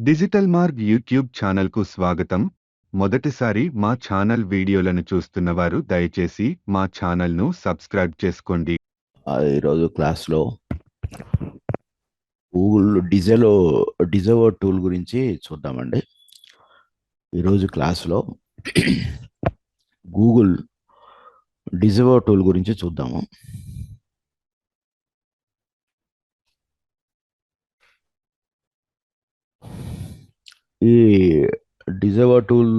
డిజిటల్మార్గ్ YouTube ఛానల్కు స్వాగతం. మొదటిసారి మా ఛానల్ వీడియోలను చూస్తున్నవారు దయచేసి మా ఛానల్ను సబ్స్క్రైబ్ చేసుకోండి. ఈరోజు క్లాస్లో గూగుల్ డిజవో టూల్ గురించి చూద్దామండి. ఈరోజు క్లాస్లో గూగుల్ డిజవో టూల్ గురించి చూద్దాము. ఈ డిజవో టూల్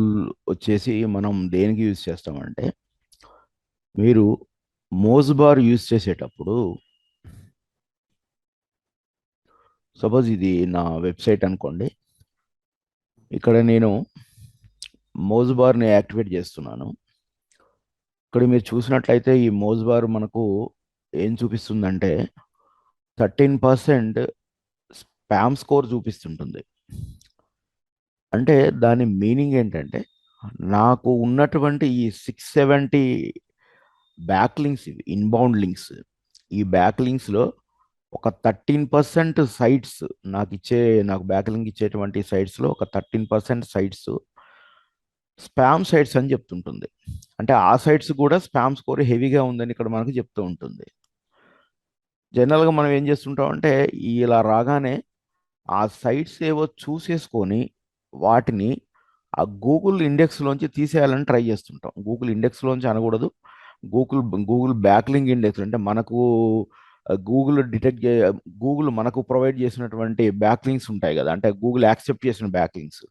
వచ్చేసి మనం దేనికి యూజ్ చేస్తామంటే, మీరు మోజ్ బార్ యూజ్ చేసేటప్పుడు, సపోజ్ ఇది నా వెబ్సైట్ అనుకోండి, ఇక్కడ నేను మోజ్ బార్ని యాక్టివేట్ చేస్తున్నాను. ఇక్కడ మీరు చూసినట్లయితే ఈ మోజ్ బార్ మనకు ఏం చూపిస్తుందంటే 13% స్పామ్ స్కోర్ చూపిస్తుంటుంది. అంటే దాని మీనింగ్ ఏంటంటే, నాకు ఉన్నటువంటి ఈ 670 బ్యాక్ లింక్స్, ఇవి ఇన్బౌండ్ లింక్స్, ఈ బ్యాక్ లింక్స్లో ఒక 13% సైట్స్ నాకు బ్యాక్ లింక్ ఇచ్చేటువంటి సైట్స్లో ఒక 13% సైట్స్ స్పామ్ సైట్స్ అని చెప్తుంటుంది. అంటే ఆ సైట్స్ కూడా స్పామ్ స్కోర్ హెవీగా ఉందని ఇక్కడ మనకు చెప్తూ ఉంటుంది. జనరల్గా మనం ఏం చేస్తుంటామంటే, ఇలా రాగానే ఆ సైట్స్ ఏవో చూసేసుకొని వాటిని ఆ గూగుల్ ఇండెక్స్లోంచి తీసేయాలని ట్రై చేస్తుంటాం. గూగుల్ ఇండెక్స్లోంచి అనకూడదు, గూగుల్ బ్యాక్లింక్ ఇండెక్స్, అంటే మనకు గూగుల్ మనకు ప్రొవైడ్ చేసినటువంటి బ్యాక్లింక్స్ ఉంటాయి కదా, అంటే గూగుల్ యాక్సెప్ట్ చేసిన బ్యాక్లింక్స్,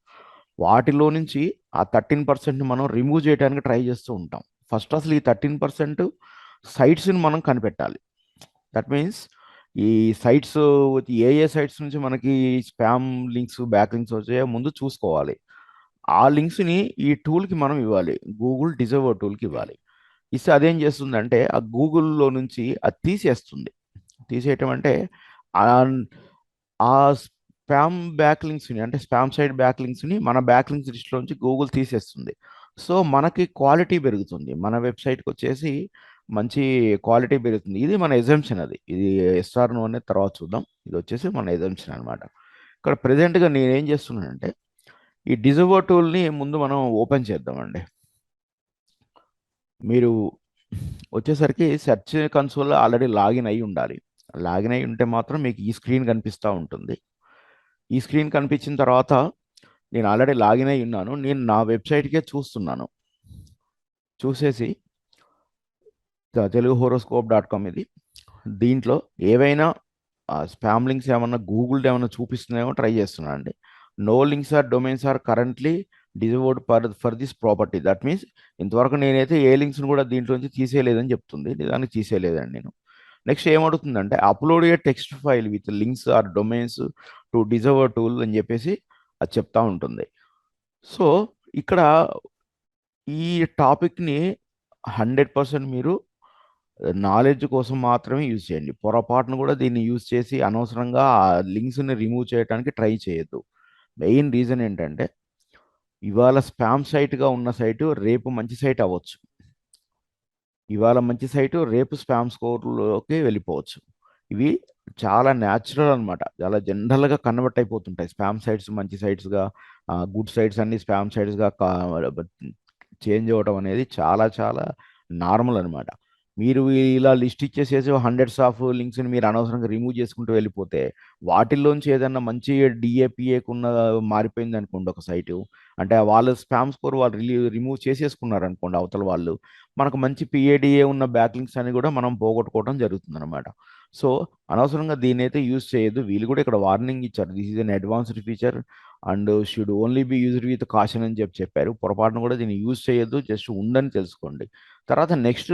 వాటిలో నుంచి ఆ 13% మనం రిమూవ్ చేయడానికి ట్రై చేస్తూ ఉంటాం. ఫస్ట్ అసలు ఈ 13% సైట్స్ని మనం కనిపెట్టాలి. దట్ మీన్స్ ఈ సైట్స్ ఏ సైట్స్ నుంచి మనకి స్పామ్ లింక్స్, బ్యాక్ లింక్స్ వచ్చాయో ముందు చూసుకోవాలి. ఆ లింక్స్ని ఈ టూల్కి మనం ఇవ్వాలి, గూగుల్ డిజవో టూల్కి ఇవ్వాలి. ఇస్తే అదేం చేస్తుందంటే ఆ గూగుల్లో నుంచి అది తీసేయటం అంటే ఆ స్పామ్ బ్యాక్ లింక్స్ని, అంటే స్పామ్ సైట్ బ్యాక్ లింక్స్ని మన బ్యాక్ లింక్స్ లిస్ట్లోంచి గూగుల్ తీసేస్తుంది. సో మనకి క్వాలిటీ పెరుగుతుంది, మన వెబ్సైట్కి వచ్చేసి మంచి క్వాలిటీ పెరుగుతుంది. ఇది మన ఎజంప్షన్. ఇది ఎస్ఆర్నో అనేది తర్వాత చూద్దాం. ఇది వచ్చేసి మన ఎజంప్షన్ అనమాట. ఇక్కడ ప్రజెంట్గా నేనేం చేస్తున్నానంటే, ఈ డిజవో టూల్ని ముందు మనం ఓపెన్ చేద్దామండి. మీరు వచ్చేసరికి సెర్చ్ కన్సోల్లో ఆల్రెడీ లాగిన్ అయి ఉండాలి. లాగిన్ అయి ఉంటే మాత్రం మీకు ఈ స్క్రీన్ కనిపిస్తూ ఉంటుంది. ఈ స్క్రీన్ కనిపించిన తర్వాత నేను ఆల్రెడీ లాగిన్ అయి ఉన్నాను, నేను నా వెబ్సైట్కే చూస్తున్నాను. చూసేసి teluguhoroscope.com ఇది. దీంట్లో ఏవైనా స్పామ్ లింక్స్ ఏమన్నా గూగుల్ ఏమన్నా చూపిస్తున్నాయేమో ట్రై చేస్తున్నాను అండి. No links or domains are currently disavowed for this property. That means ఇంతవరకు నేనైతే ఏ లింక్స్ని కూడా దీంట్లోంచి తీసేయలేదని చెప్తుంది. నిజానికి తీసేయలేదండి నేను. నెక్స్ట్ ఏమడుగుతుందంటే, upload a text file with links or domains to disavow tool అని చెప్పేసి అది చెప్తా ఉంటుంది. సో ఇక్కడ ఈ టాపిక్ని 100% మీరు నాలెడ్జ్ కోసం మాత్రమే యూజ్ చేయండి. పొరపాటును కూడా దీన్ని యూజ్ చేసి అనవసరంగా ఆ లింక్స్ని రిమూవ్ చేయడానికి ట్రై చేయొద్దు. మెయిన్ రీజన్ ఏంటంటే, ఇవాళ స్పామ్ సైట్గా ఉన్న సైటు రేపు మంచి సైట్ అవ్వచ్చు. ఇవాళ మంచి సైటు రేపు స్పామ్ స్కోర్లోకి వెళ్ళిపోవచ్చు. ఇవి చాలా న్యాచురల్ అనమాట, చాలా జనరల్గా కన్వర్ట్ అయిపోతుంటాయి. స్పామ్ సైట్స్ మంచి సైట్స్గా, గుడ్ సైట్స్ అన్ని స్పామ్ సైట్స్గా చేంజ్ అవ్వడం అనేది చాలా చాలా నార్మల్ అనమాట. మీరు ఇలా లిస్ట్ ఇచ్చేసేసి హండ్రెడ్స్ ఆఫ్ లింక్స్ని మీరు అనవసరంగా రిమూవ్ చేసుకుంటూ వెళ్ళిపోతే, వాటిల్లోంచి ఏదన్నా మంచి డిఏపిఏకున్న మారిపోయింది అనుకోండి ఒక సైటు, అంటే వాళ్ళ స్పామ్ స్కోర్ వాళ్ళు రిమూవ్ చేసేసుకున్నారు అనుకోండి అవతల వాళ్ళు, మనకు మంచి పిఏడిఏ ఉన్న బ్యాక్ లింక్స్ అని కూడా మనం పోగొట్టుకోవడం జరుగుతుంది అనమాట. సో అనవసరంగా దీని అయితే యూజ్ చేయొద్దు. వీళ్ళు కూడా ఇక్కడ వార్నింగ్ ఇచ్చారు, this is an advanced feature and should only be used with caution అని చెప్పారు. పొరపాటును కూడా దీన్ని యూజ్ చేయొద్దు, జస్ట్ ఉందని తెలుసుకోండి. తర్వాత నెక్స్ట్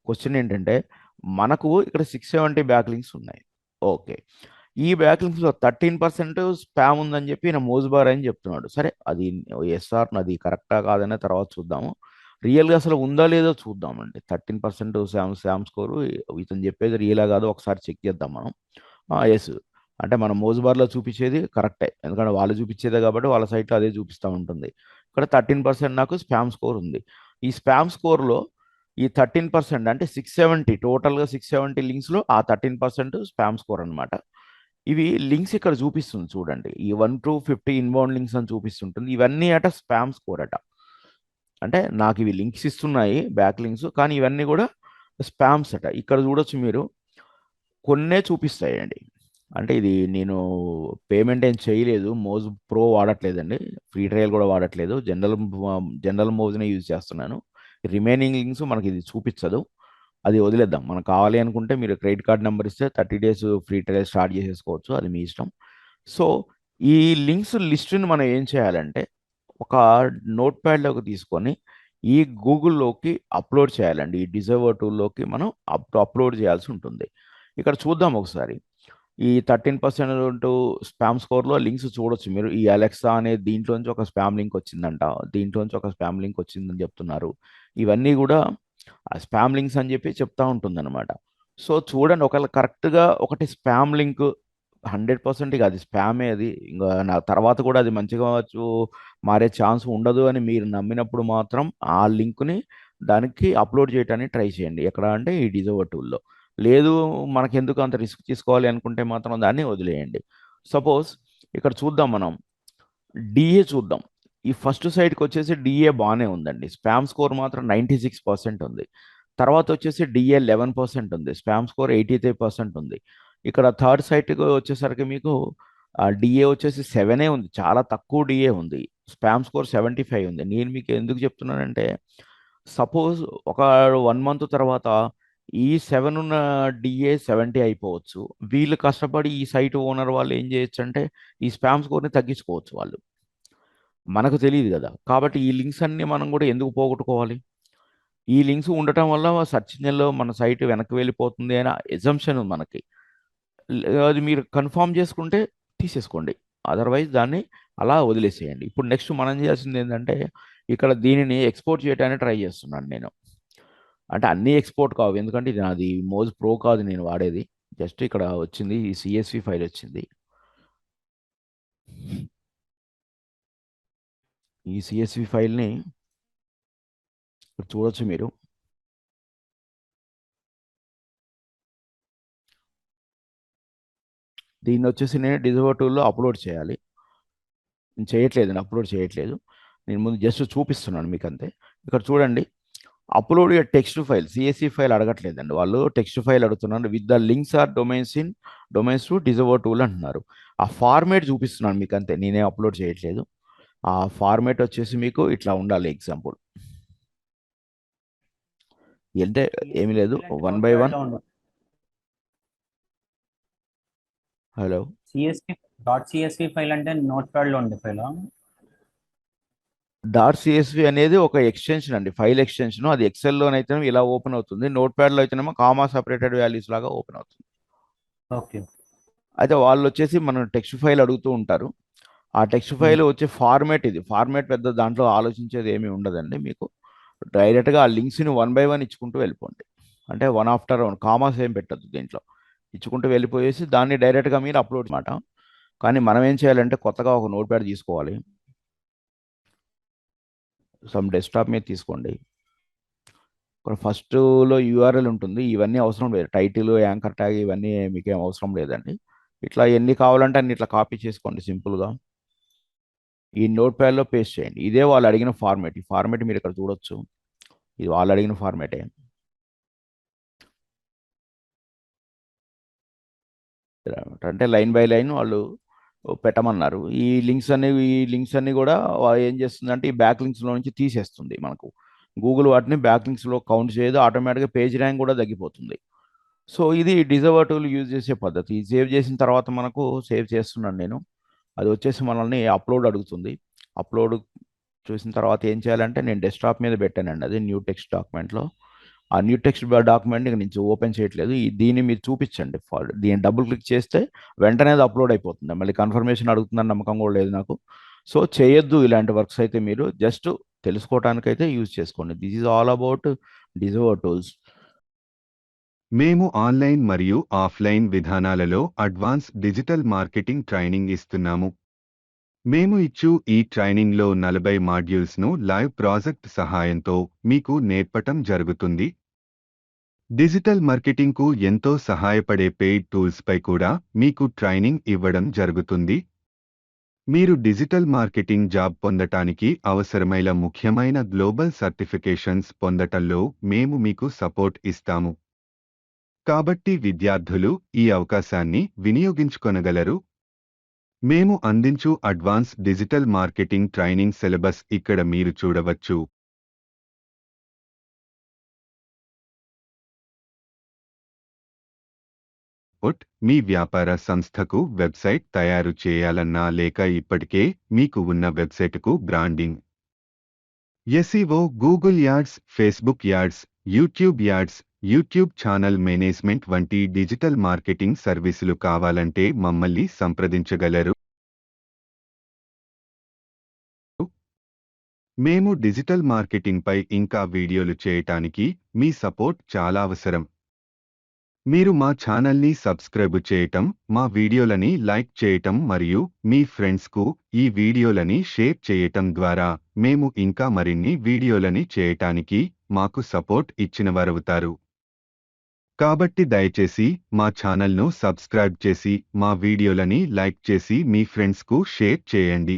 క్వశ్చన్ ఏంటంటే, మనకు ఇక్కడ 670 బ్యాక్ లింక్స్ ఉన్నాయి. ఓకే, ఈ బ్యాక్ లింక్స్లో 13% స్పామ్ ఉందని చెప్పి నా మోజ్బార్ అని చెప్తున్నాడు. సరే, అది ఎస్ఆర్ అది కరెక్టా కాదనే తర్వాత చూద్దాము. రియల్గా అసలు ఉందా లేదో చూద్దామండి. 13% శామ్ స్కోరు ఇతను చెప్పేది రియలా కాదో ఒకసారి చెక్ చేద్దాం మనం. ఎస్, అంటే మన మోజ్బార్లో చూపించేది కరెక్టే, ఎందుకంటే వాళ్ళు చూపించేదే కాబట్టి వాళ్ళ సైట్లో అదే చూపిస్తూ ఉంటుంది. ఇక్కడ 13% నాకు స్పామ్ స్కోర్ ఉంది. ఈ స్పామ్ స్కోర్లో ఈ 13% అంటే 670, టోటల్గా 670 లింక్స్లో ఆ 13% స్పామ్ స్కోర్ అనమాట. ఇవి లింక్స్ ఇక్కడ చూపిస్తుంది చూడండి. ఈ 1-50 ఇన్బౌండ్ లింక్స్ అని చూపిస్తుంటుంది. ఇవన్నీ స్పామ్ స్కోర్ అంటే నాకు ఇవి లింక్స్ ఇస్తున్నాయి, బ్యాక్ లింక్స్, కానీ ఇవన్నీ కూడా స్పామ్స్ ఇక్కడ చూడొచ్చు మీరు, కొన్నే చూపిస్తాయండి. అంటే ఇది నేను పేమెంట్ ఏం చేయలేదు, మోజ్ ప్రో వాడట్లేదండి, ఫ్రీ ట్రయల్ కూడా వాడట్లేదు, జనరల్ మోజ్నే యూజ్ చేస్తున్నాను. రిమైనింగ్ లింక్స్ మనకి ఇది చూపించదు, అది వదిలేద్దాం. మనకు కావాలి అనుకుంటే మీరు క్రెడిట్ కార్డ్ నెంబర్ ఇస్తే 30 డేస్ ఫ్రీ ట్రయల్ స్టార్ట్ చేసేసుకోవచ్చు, అది మీ ఇష్టం. సో ఈ లింక్స్ లిస్ట్ని మనం ఏం చేయాలంటే ఒక నోట్ ప్యాడ్లోకి తీసుకొని ఈ గూగుల్లోకి అప్లోడ్ చేయాలండి. ఈ డిజర్వర్ టూల్లోకి మనం అప్లోడ్ చేయాల్సి ఉంటుంది. ఇక్కడ చూద్దాం ఒకసారి. ఈ 13% స్పామ్ స్కోర్లో లింక్స్ చూడొచ్చు మీరు. ఈ అలెక్సా అనే దీంట్లోంచి ఒక స్పామ్ లింక్ వచ్చిందంట, దీంట్లోంచి ఒక స్పామ్ లింక్ వచ్చిందని చెప్తున్నారు. ఇవన్నీ కూడా స్పామ్ లింక్స్ అని చెప్పి చెప్తా ఉంటుందన్నమాట. సో చూడండి, ఒకవేళ కరెక్ట్గా ఒకటి స్పామ్ లింక్ 100% ఇక అది స్పామే, అది ఇంకా నా తర్వాత కూడా అది మంచిగా మారే ఛాన్స్ ఉండదు అని మీరు నమ్మినప్పుడు మాత్రం ఆ లింక్ని దానికి అప్లోడ్ చేయడానికి ట్రై చేయండి. ఎక్కడ అంటే ఈ డిజోవర్ టూల్లో. లేదు మనకెందుకు అంత రిస్క్ తీసుకోవాలి అనుకుంటే మాత్రం దాన్ని వదిలేయండి. సపోజ్ ఇక్కడ చూద్దాం, మనం డిఏ చూద్దాం. ఈ ఫస్ట్ సైట్కి వచ్చేసి డిఏ బాగానే ఉందండి, స్పామ్ స్కోర్ మాత్రం 96% ఉంది. తర్వాత వచ్చేసి డిఏ 11% ఉంది, స్పామ్ స్కోర్ 83% ఉంది. ఇక్కడ థర్డ్ సైట్కి వచ్చేసరికి మీకు డిఏ వచ్చేసి 7 ఉంది, చాలా తక్కువ డిఏ ఉంది, స్పామ్ స్కోర్ 75 ఉంది. నేను మీకు ఎందుకు చెప్తున్నానంటే, సపోజ్ ఒక 1 మంత్ తర్వాత ఈ 7 ఉన్న డిఏ 70 అయిపోవచ్చు. వీళ్ళు కష్టపడి ఈ సైట్ ఓనర్ వాళ్ళు ఏం చేయొచ్చు అంటే ఈ స్పామ్ స్కోర్ని తగ్గించుకోవచ్చు వాళ్ళు, మనకు తెలియదు కదా. కాబట్టి ఈ లింక్స్ అన్ని మనం కూడా ఎందుకు పోగొట్టుకోవాలి? ఈ లింక్స్ ఉండటం వల్ల సెర్చ్ ఇంజిన్లో మన సైట్ వెనక్కి వెళ్ళిపోతుంది అనే ఎజంప్షన్ మనకి. అది మీరు కన్ఫర్మ్ చేసుకుంటే తీసేసుకోండి, అదర్వైజ్ దాన్ని అలా వదిలేసేయండి. ఇప్పుడు నెక్స్ట్ మనం చేయాల్సింది ఏంటంటే, ఇక్కడ దీనిని ఎక్స్పోర్ట్ చేయడానికి ట్రై చేస్తున్నాను నేను. అంటే అన్నీ ఎక్స్పోర్ట్ కావు, ఎందుకంటే ఇది నాది మోజ్ ప్రో కాదు నేను వాడేది. జస్ట్ ఇక్కడ వచ్చింది, ఈ సిఎస్వి ఫైల్ వచ్చింది. ఈ సిఎస్వి ఫైల్ని ఇక్కడ చూడొచ్చు మీరు. దీన్ని వచ్చేసి నేను డిజర్వర్ టూల్లో అప్లోడ్ చేయాలి. నేను చేయట్లేదు, నేను అప్లోడ్ చేయట్లేదు, నేను ముందు జస్ట్ చూపిస్తున్నాను మీకు అంతే. ఇక్కడ చూడండి, upload text file, CSV file అడగట్లేదండి వాళ్ళు, టెక్స్ట్ ఫైల్ అడుగుతున్నారు. With the links or domains to disavow tool అంటున్నారు. ఆ ఫార్మేట్ చూపిస్తున్నాను మీకు అంతే, నేనే అప్లోడ్ చేయట్లేదు. ఆ ఫార్మేట్ వచ్చేసి మీకు ఇట్లా ఉండాలి. ఎగ్జాంపుల్ అంటే ఏమి లేదు, 1 by 1. హలో, సిఎస్వి ఫైల్ అంటే నోట్ ప్యాడ్ లో ఉండే ఫైల్. .csv అనేది ఒక ఎక్స్టెన్షన్ అండి, ఫైల్ ఎక్స్టెన్షన్. అది ఎక్సెల్లోనైతే ఇలా ఓపెన్ అవుతుంది, నోట్ ప్యాడ్లో అయితేనేమో కామా సపరేటెడ్ వాల్యూస్ లాగా ఓపెన్ అవుతుంది. ఓకే. అయితే వాళ్ళు వచ్చేసి మనం టెక్స్ట్ ఫైల్ అడుగుతూ ఉంటారు. ఆ టెక్స్ట్ ఫైల్ వచ్చే ఫార్మేట్ ఇది. ఫార్మేట్ పెద్ద దాంట్లో ఆలోచించేది ఏమీ ఉండదండి మీకు. డైరెక్ట్గా ఆ లింక్స్ని 1 by 1 ఇచ్చుకుంటూ వెళ్ళిపోండి. అంటే 1 after 1, కామాస్ ఏం పెట్టద్దు దీంట్లో, ఇచ్చుకుంటూ వెళ్ళిపోయేసి దాన్ని డైరెక్ట్గా మీరు అప్లోడ్ మాట. కానీ మనం ఏం చేయాలంటే కొత్తగా ఒక నోట్ ప్యాడ్ తీసుకోవాలి, సమ్ డెస్క్టాప్ మీద తీసుకోండి. ఇక్కడ ఫస్ట్లో యూఆర్ఎల్ ఉంటుంది, ఇవన్నీ అవసరం లేదు, టైటిల్, యాంకర్ ట్యాగ్ ఇవన్నీ మీకేం అవసరం లేదండి. ఇట్లా ఎన్ని కావాలంటే అన్ని ఇట్లా కాపీ చేసుకోండి సింపుల్గా. ఈ నోట్ ప్యాడ్లో పేస్ట్ చేయండి. ఇదే వాళ్ళు అడిగిన ఫార్మేట్. ఈ ఫార్మేట్ మీరు ఇక్కడ చూడొచ్చు, ఇది వాళ్ళు అడిగిన ఫార్మేటే. అంటే లైన్ బై లైన్ వాళ్ళు పెట్టమన్నారు. ఈ లింక్స్ అన్ని కూడా ఏం చేస్తుందంటే ఈ బ్యాక్ లింక్స్లో నుంచి తీసేస్తుంది మనకు. గూగుల్ వాటిని బ్యాక్ లింక్స్లో కౌంట్ చేయదు, ఆటోమేటిక్గా పేజ్ ర్యాంక్ కూడా తగ్గిపోతుంది. సో ఇది డిజర్వర్ టూల్ యూజ్ చేసే పద్ధతి. సేవ్ చేసిన తర్వాత మనకు సేవ్ చేస్తున్నాను నేను, అది వచ్చేసి మనల్ని అప్లోడ్ అడుగుతుంది. అప్లోడ్ చూసిన తర్వాత ఏం చేయాలంటే, నేను డెస్క్టాప్ మీద పెట్టానండి అది న్యూ టెక్స్ట్ డాక్యుమెంట్లో. ఆ న్యూ టెక్స్ట్ డాక్యుమెంట్ నుంచి ఓపెన్ చేయట్లేదు, దీన్ని మీరు చూపించండి. దీన్ని డబుల్ క్లిక్ చేస్తే వెంటనే అది అప్లోడ్ అయిపోతుంది. మళ్ళీ కన్ఫర్మేషన్ అడుగుతుందని నమ్మకం కూడా లేదు నాకు. సో చేయొద్దు ఇలాంటి వర్క్స్ అయితే, మీరు జస్ట్ తెలుసుకోవటానికైతే యూజ్ చేసుకోండి. This is all about డిజర్వర్ tools. మేము ఆన్లైన్ మరియు ఆఫ్లైన్ విధానాలలో అడ్వాన్స్ డిజిటల్ మార్కెటింగ్ ట్రైనింగ్ ఇస్తున్నాము. మేము ఇచ్చు ఈ ట్రైనింగ్లో 40 మాడ్యూల్స్ను లైవ్ ప్రాజెక్ట్ సహాయంతో మీకు నేర్పటం జరుగుతుంది. డిజిటల్ మార్కెటింగ్కు ఎంతో సహాయపడే పెయిడ్ టూల్స్పై కూడా మీకు ట్రైనింగ్ ఇవ్వడం జరుగుతుంది. మీరు డిజిటల్ మార్కెటింగ్ జాబ్ పొందటానికి అవసరమైన ముఖ్యమైన గ్లోబల్ సర్టిఫికేషన్స్ పొందటంలో మేము మీకు సపోర్ట్ ఇస్తాము. కాబట్టి విద్యార్థులు ఈ అవకాశాన్ని వినియోగించుకొనగలరు. మేము అందించు advance digital marketing training syllabus ఇక్కడ మీరు చూడవచ్చు. మీ వ్యాపార సంస్థకు వెబ్సైట్ తయారు చేయాలన్నా లేక ఇప్పటికే మీకు ఉన్న వెబ్సైటుకు branding, SEO, Google ads, Facebook ads, YouTube ads, YouTube channel management వంటి డిజిటల్ మార్కెటింగ్ సర్వీసులు కావాలంటే మమ్మల్ని సంప్రదించగలరు. మేము డిజిటల్ మార్కెటింగ్పై ఇంకా వీడియోలు చేయటానికి మీ సపోర్ట్ చాలా అవసరం. మీరు మా ఛానల్ని సబ్స్క్రైబ్ చేయటం, మా వీడియోలని లైక్ చేయటం మరియు మీ ఫ్రెండ్స్కు ఈ వీడియోలని షేర్ చేయటం ద్వారా మేము ఇంకా మరిన్ని వీడియోలని చేయటానికి మాకు సపోర్ట్ ఇచ్చినవారవుతారు. కాబట్టి దయచేసి మా ఛానల్ను సబ్స్క్రైబ్ చేసి మా వీడియోలని లైక్ చేసి మీ ఫ్రెండ్స్కు షేర్ చేయండి.